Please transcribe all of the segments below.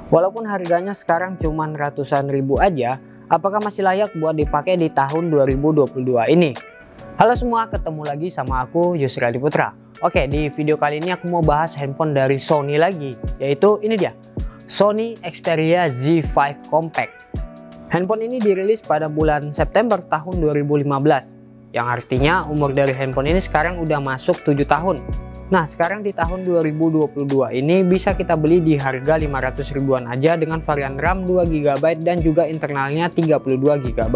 Walaupun harganya sekarang cuman ratusan ribu aja, apakah masih layak buat dipakai di tahun 2022 ini? Halo semua, ketemu lagi sama aku Yusri Putra. Oke, di video kali ini aku mau bahas handphone dari Sony lagi, yaitu ini dia, Sony Xperia Z5 Compact. Handphone ini dirilis pada bulan September tahun 2015, yang artinya umur dari handphone ini sekarang udah masuk 7 tahun. Nah, sekarang di tahun 2022 ini bisa kita beli di harga 500 ribuan aja dengan varian RAM 2GB dan juga internalnya 32GB.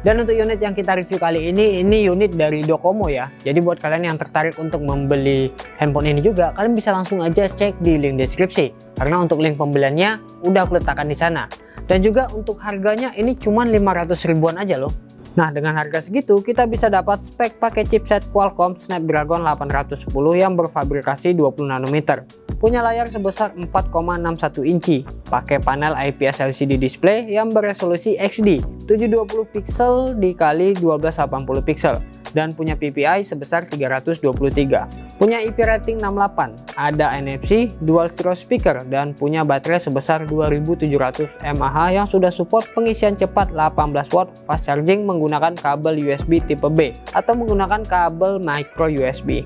Dan untuk unit yang kita review kali ini unit dari Docomo ya. Jadi buat kalian yang tertarik untuk membeli handphone ini juga, kalian bisa langsung aja cek di link deskripsi. Karena untuk link pembeliannya udah aku letakkan di sana. Dan juga untuk harganya ini cuma 500 ribuan aja loh. Nah, dengan harga segitu kita bisa dapat spek pakai chipset Qualcomm Snapdragon 810 yang berfabrikasi 20 nanometer. Punya layar sebesar 4,61 inci, pakai panel IPS LCD display yang beresolusi XD 720 pixel dikali 1280 pixel dan punya PPI sebesar 323. Punya IP rating 68, ada NFC, dual stereo speaker, dan punya baterai sebesar 2700 mAh yang sudah support pengisian cepat 18 watt fast charging menggunakan kabel USB tipe B atau menggunakan kabel micro USB.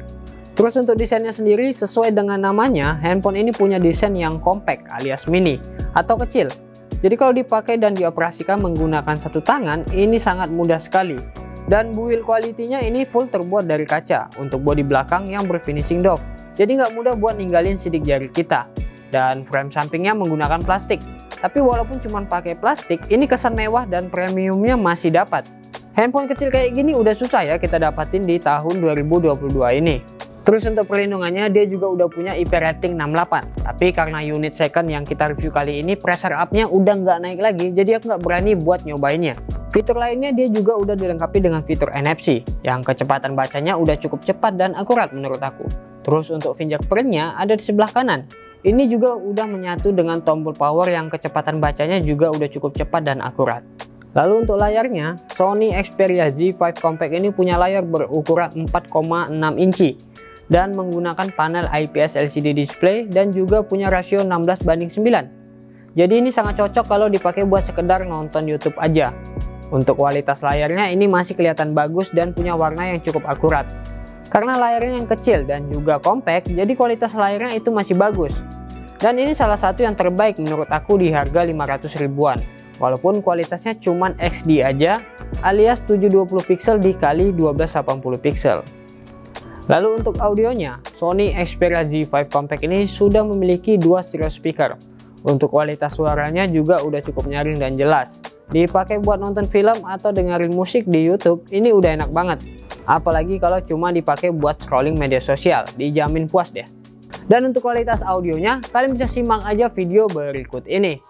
Terus untuk desainnya sendiri, sesuai dengan namanya, handphone ini punya desain yang compact alias mini atau kecil. Jadi kalau dipakai dan dioperasikan menggunakan satu tangan, ini sangat mudah sekali. Dan build quality-nya ini full terbuat dari kaca untuk bodi belakang yang berfinishing doff. Jadi nggak mudah buat ninggalin sidik jari kita. Dan frame sampingnya menggunakan plastik. Tapi walaupun cuma pakai plastik, ini kesan mewah dan premiumnya masih dapat. Handphone kecil kayak gini udah susah ya kita dapatin di tahun 2022 ini. Terus untuk perlindungannya dia juga udah punya IP rating 68. Tapi karena unit second yang kita review kali ini pressure up-nya udah nggak naik lagi, jadi aku nggak berani buat nyobainnya. Fitur lainnya dia juga udah dilengkapi dengan fitur NFC yang kecepatan bacanya udah cukup cepat dan akurat menurut aku. Terus untuk fingerprint-nya ada di sebelah kanan. Ini juga udah menyatu dengan tombol power yang kecepatan bacanya juga udah cukup cepat dan akurat. Lalu untuk layarnya, Sony Xperia Z5 Compact ini punya layar berukuran 4,6 inci dan menggunakan panel IPS LCD display dan juga punya rasio 16:9. Jadi ini sangat cocok kalau dipakai buat sekedar nonton YouTube aja. Untuk kualitas layarnya ini masih kelihatan bagus dan punya warna yang cukup akurat. Karena layarnya yang kecil dan juga compact, jadi kualitas layarnya itu masih bagus. Dan ini salah satu yang terbaik menurut aku di harga 500 ribuan. Walaupun kualitasnya cuman XD aja, alias 720 pixel dikali 1280 pixel. Lalu untuk audionya, Sony Xperia Z5 Compact ini sudah memiliki dua stereo speaker. Untuk kualitas suaranya juga udah cukup nyaring dan jelas. Dipakai buat nonton film atau dengerin musik di YouTube, ini udah enak banget. Apalagi kalau cuma dipakai buat scrolling media sosial, dijamin puas deh. Dan untuk kualitas audionya, kalian bisa simak aja video berikut ini.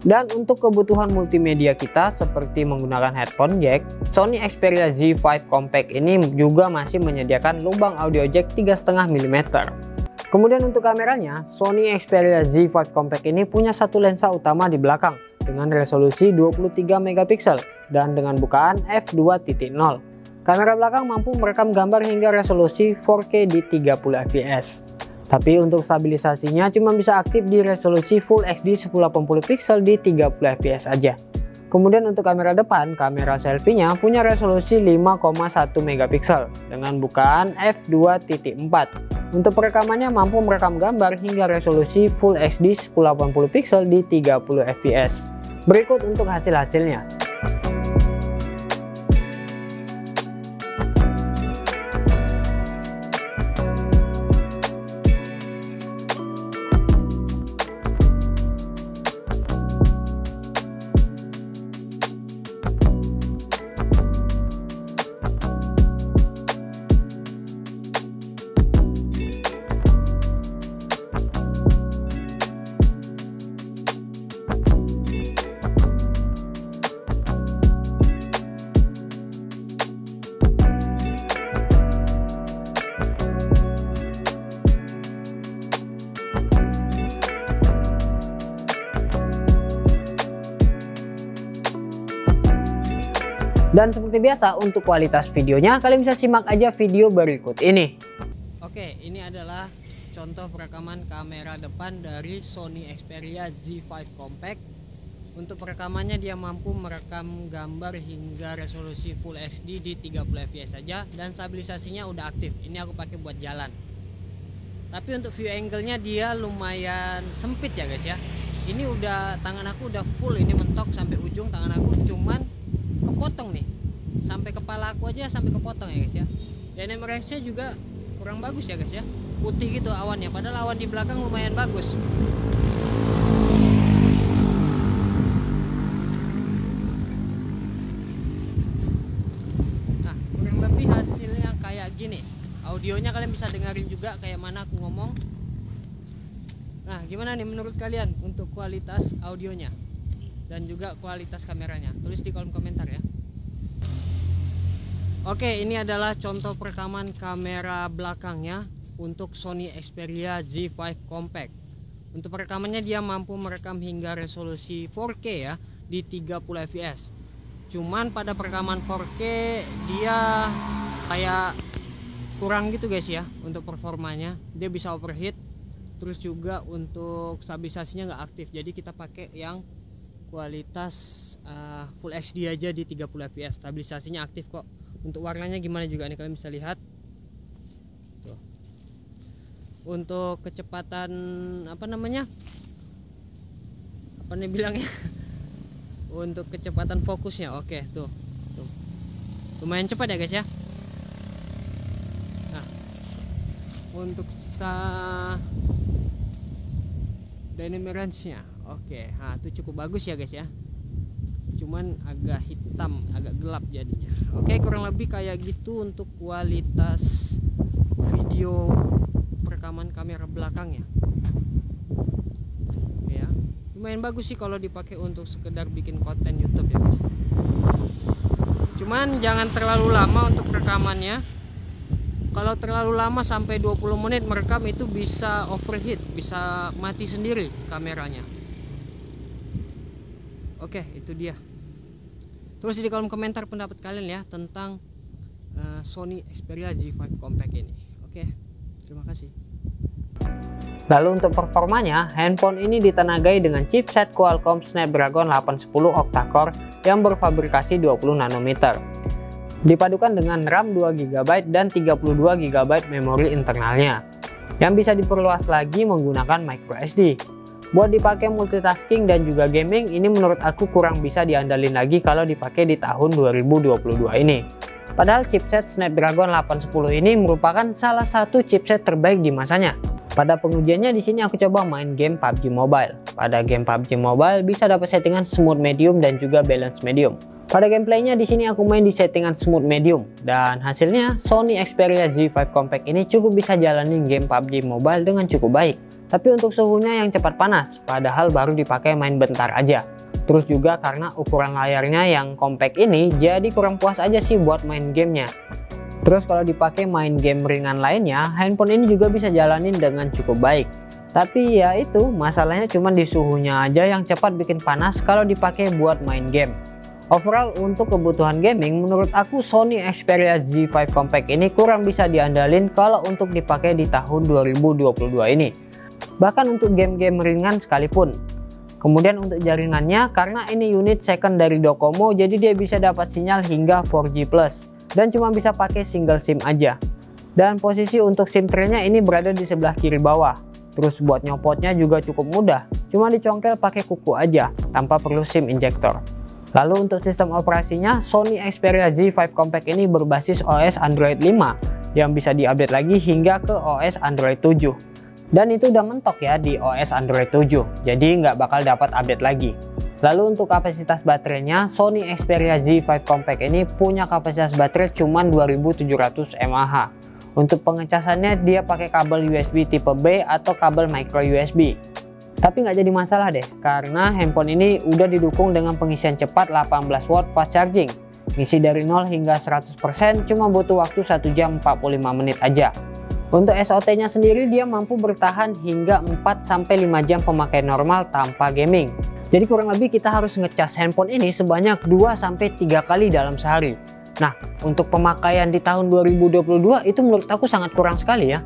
Dan untuk kebutuhan multimedia kita seperti menggunakan headphone jack, Sony Xperia Z5 Compact ini juga masih menyediakan lubang audio jack 3,5 mm. Kemudian untuk kameranya, Sony Xperia Z5 Compact ini punya satu lensa utama di belakang dengan resolusi 23 megapiksel dan dengan bukaan f2.0. Kamera belakang mampu merekam gambar hingga resolusi 4K di 30 fps. Tapi untuk stabilisasinya cuma bisa aktif di resolusi Full HD 1080 pixel di 30 fps aja. Kemudian untuk kamera depan, kamera selfie-nya punya resolusi 5,1 megapiksel dengan bukaan f2.4. Untuk perekamannya mampu merekam gambar hingga resolusi Full HD 1080 pixel di 30 fps. Berikut untuk hasil-hasilnya. Dan seperti biasa untuk kualitas videonya kalian bisa simak aja video berikut ini. Oke, ini adalah contoh perekaman kamera depan dari Sony Xperia Z5 Compact. Untuk perekamannya dia mampu merekam gambar hingga resolusi Full HD di 30 fps saja dan stabilisasinya udah aktif. Ini aku pakai buat jalan. Tapi untuk view angle-nya dia lumayan sempit ya guys ya. Ini udah tangan aku udah full, ini mentok sampai ujung tangan aku, cuman kepotong nih. Sampai kepala aku aja sampai kepotong ya guys ya. Dan emergency-nya juga kurang bagus ya guys ya. Putih gitu awannya, padahal awan di belakang lumayan bagus. Nah, kurang lebih hasilnya kayak gini. Audionya kalian bisa dengerin juga kayak mana aku ngomong. Nah, gimana nih menurut kalian untuk kualitas audionya dan juga kualitas kameranya? Tulis di kolom komentar ya. Oke, ini adalah contoh perekaman kamera belakangnya untuk Sony Xperia Z5 Compact. Untuk perekamannya dia mampu merekam hingga resolusi 4K ya di 30 fps. Cuman pada perekaman 4K dia kayak kurang gitu guys ya untuk performanya. Dia bisa overheat. Terus juga untuk stabilisasinya nggak aktif. Jadi kita pakai yang kualitas Full HD aja di 30 fps. Stabilisasinya aktif kok. Untuk warnanya gimana juga nih kalian bisa lihat. Tuh. Untuk kecepatan apa namanya? Apa nih bilangnya? Untuk kecepatan fokusnya, oke tuh. Lumayan cepat ya guys ya. Nah, untuk dynamic range-nya, oke. Nah, itu cukup bagus ya guys ya. Cuman agak hitam, agak gelap jadinya. Oke, kurang lebih kayak gitu untuk kualitas video perekaman kamera belakangnya. Ya, lumayan bagus sih kalau dipakai untuk sekedar bikin konten YouTube ya guys. Cuman jangan terlalu lama untuk rekamannya. Kalau terlalu lama sampai 20 menit merekam itu bisa overheat, bisa mati sendiri kameranya. Oke, itu dia. Terus di kolom komentar pendapat kalian ya tentang Sony Xperia Z5 Compact ini. Oke, terima kasih. Lalu untuk performanya, handphone ini ditenagai dengan chipset Qualcomm Snapdragon 810 octa-core yang berfabrikasi 20 nanometer. Dipadukan dengan RAM 2GB dan 32GB memori internalnya, yang bisa diperluas lagi menggunakan microSD. Buat dipakai multitasking dan juga gaming, ini menurut aku kurang bisa diandalin lagi kalau dipakai di tahun 2022 ini. Padahal chipset Snapdragon 810 ini merupakan salah satu chipset terbaik di masanya. Pada pengujiannya di sini aku coba main game PUBG Mobile. Pada game PUBG Mobile bisa dapat settingan smooth medium dan juga balance medium. Pada gameplaynya di sini aku main di settingan smooth medium dan hasilnya Sony Xperia Z5 Compact ini cukup bisa jalanin game PUBG Mobile dengan cukup baik. Tapi untuk suhunya yang cepat panas, padahal baru dipakai main bentar aja. Terus juga karena ukuran layarnya yang compact ini, jadi kurang puas aja sih buat main gamenya. Terus kalau dipakai main game ringan lainnya, handphone ini juga bisa jalanin dengan cukup baik. Tapi ya itu, masalahnya cuma di suhunya aja yang cepat bikin panas kalau dipakai buat main game. Overall untuk kebutuhan gaming, menurut aku Sony Xperia Z5 Compact ini kurang bisa diandalin kalau untuk dipakai di tahun 2022 ini. Bahkan untuk game-game ringan sekalipun. Kemudian untuk jaringannya, karena ini unit second dari Docomo, jadi dia bisa dapat sinyal hingga 4G+, dan cuma bisa pakai single SIM aja. Dan posisi untuk SIM tray-nya ini berada di sebelah kiri bawah. Terus buat nyopotnya juga cukup mudah, cuma dicongkel pakai kuku aja, tanpa perlu SIM injector. Lalu untuk sistem operasinya, Sony Xperia Z5 Compact ini berbasis OS Android 5, yang bisa diupdate lagi hingga ke OS Android 7. Dan itu udah mentok ya di OS Android 7, jadi nggak bakal dapat update lagi. Lalu untuk kapasitas baterainya, Sony Xperia Z5 Compact ini punya kapasitas baterai cuma 2700 mAh. Untuk pengecasannya dia pakai kabel USB tipe B atau kabel micro USB. Tapi nggak jadi masalah deh, karena handphone ini udah didukung dengan pengisian cepat 18 watt fast charging. Ngisi dari 0 hingga 100% cuma butuh waktu 1 jam 45 menit aja. Untuk SOT-nya sendiri dia mampu bertahan hingga 4-5 jam pemakaian normal tanpa gaming. Jadi kurang lebih kita harus ngecas handphone ini sebanyak 2-3 kali dalam sehari. Nah, untuk pemakaian di tahun 2022 itu menurut aku sangat kurang sekali ya.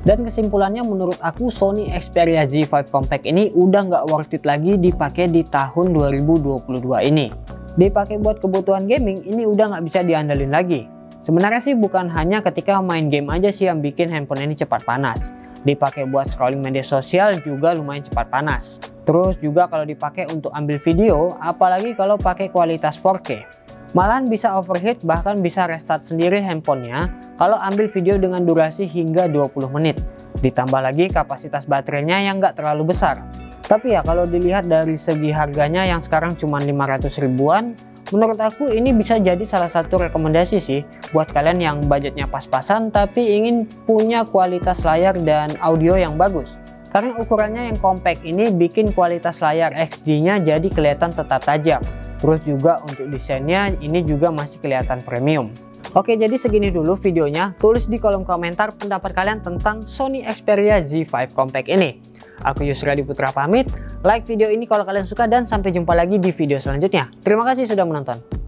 Dan kesimpulannya menurut aku Sony Xperia Z5 Compact ini udah nggak worth it lagi dipakai di tahun 2022 ini. Dipakai buat kebutuhan gaming ini udah nggak bisa diandalin lagi. Sebenarnya sih bukan hanya ketika main game aja sih yang bikin handphone ini cepat panas. Dipakai buat scrolling media sosial juga lumayan cepat panas. Terus juga kalau dipakai untuk ambil video, apalagi kalau pakai kualitas 4K. Malahan bisa overheat, bahkan bisa restart sendiri handphonenya kalau ambil video dengan durasi hingga 20 menit. Ditambah lagi kapasitas baterainya yang nggak terlalu besar. Tapi ya kalau dilihat dari segi harganya yang sekarang cuma 500 ribuan, menurut aku ini bisa jadi salah satu rekomendasi sih buat kalian yang budgetnya pas-pasan tapi ingin punya kualitas layar dan audio yang bagus. Karena ukurannya yang compact ini bikin kualitas layar XD-nya jadi kelihatan tetap tajam. Terus juga untuk desainnya ini juga masih kelihatan premium. Oke, jadi segini dulu videonya. Tulis di kolom komentar pendapat kalian tentang Sony Xperia Z5 Compact ini. Aku Yusra Diputra pamit. Like video ini kalau kalian suka dan sampai jumpa lagi di video selanjutnya. Terima kasih sudah menonton.